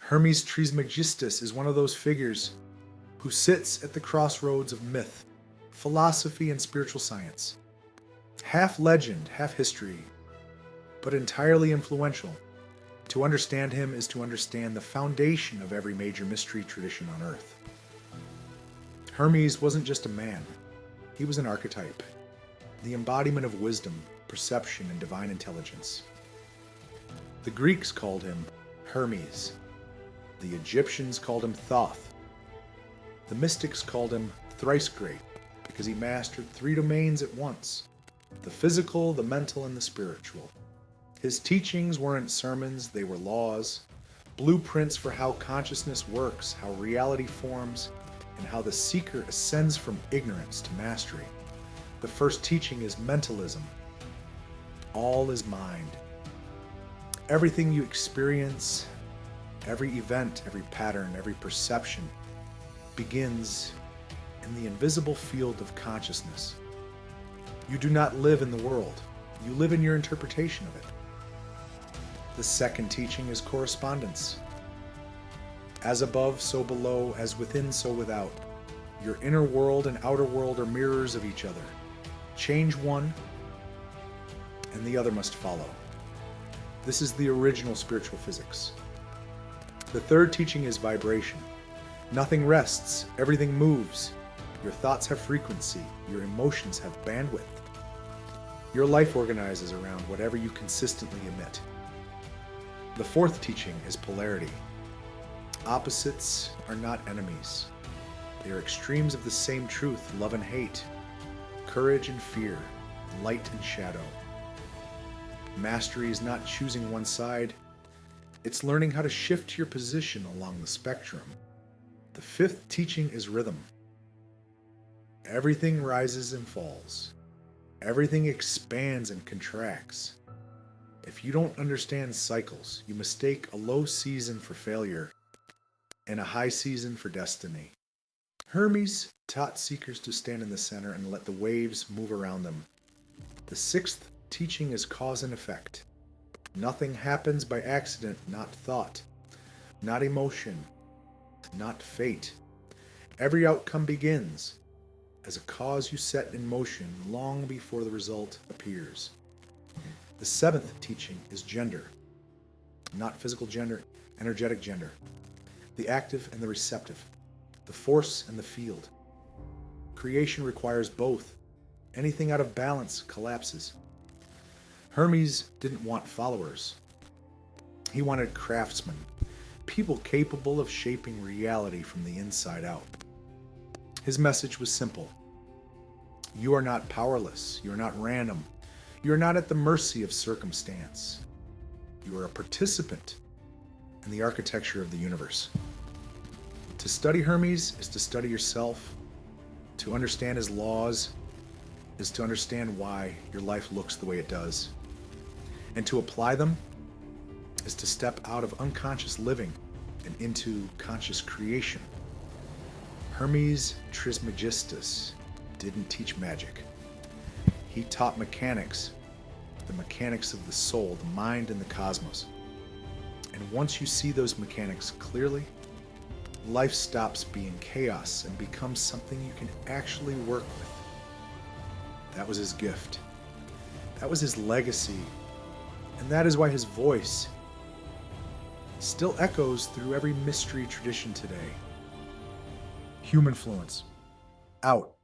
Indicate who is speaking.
Speaker 1: Hermes Trismegistus is one of those figures who sits at the crossroads of myth, philosophy, and spiritual science. Half legend, half history, but entirely influential. To understand him is to understand the foundation of every major mystery tradition on Earth. Hermes wasn't just a man. He was an archetype, the embodiment of wisdom, perception, and divine intelligence. The Greeks called him Hermes. The Egyptians called him Thoth. The mystics called him Thrice-Great because he mastered 3 domains at once: the physical, the mental, and the spiritual. His teachings weren't sermons, they were laws, blueprints for how consciousness works, how reality forms, and how the seeker ascends from ignorance to mastery. The first teaching is mentalism. All is mind. Everything you experience, every event, every pattern, every perception begins in the invisible field of consciousness. You do not live in the world. You live in your interpretation of it. The second teaching is correspondence. As above, so below, as within, so without. Your inner world and outer world are mirrors of each other. Change one, and the other must follow. This is the original spiritual physics. The third teaching is vibration. Nothing rests, everything moves. Your thoughts have frequency, your emotions have bandwidth. Your life organizes around whatever you consistently emit. The fourth teaching is polarity. Opposites are not enemies. They are extremes of the same truth: love and hate, courage and fear, light and shadow. Mastery is not choosing one side. It's learning how to shift your position along the spectrum. The fifth teaching is rhythm. Everything rises and falls. Everything expands and contracts. If you don't understand cycles, you mistake a low season for failure and a high season for destiny. Hermes taught seekers to stand in the center and let the waves move around them. The sixth teaching is cause and effect. Nothing happens by accident, not thought, not emotion, not fate. Every outcome begins as a cause you set in motion long before the result appears. The seventh teaching is gender. Not physical gender, energetic gender. The active and the receptive. The force and the field. Creation requires both. Anything out of balance collapses. Hermes didn't want followers. He wanted craftsmen, people capable of shaping reality from the inside out. His message was simple. You are not powerless. You are not random. You are not at the mercy of circumstance. You are a participant in the architecture of the universe. To study Hermes is to study yourself. To understand his laws is to understand why your life looks the way it does. And to apply them is to step out of unconscious living and into conscious creation. Hermes Trismegistus didn't teach magic. He taught mechanics, the mechanics of the soul, the mind, and the cosmos. And once you see those mechanics clearly, life stops being chaos and becomes something you can actually work with. That was his gift. That was his legacy. And that is why his voice still echoes through every mystery tradition today. Humanfluence. Out.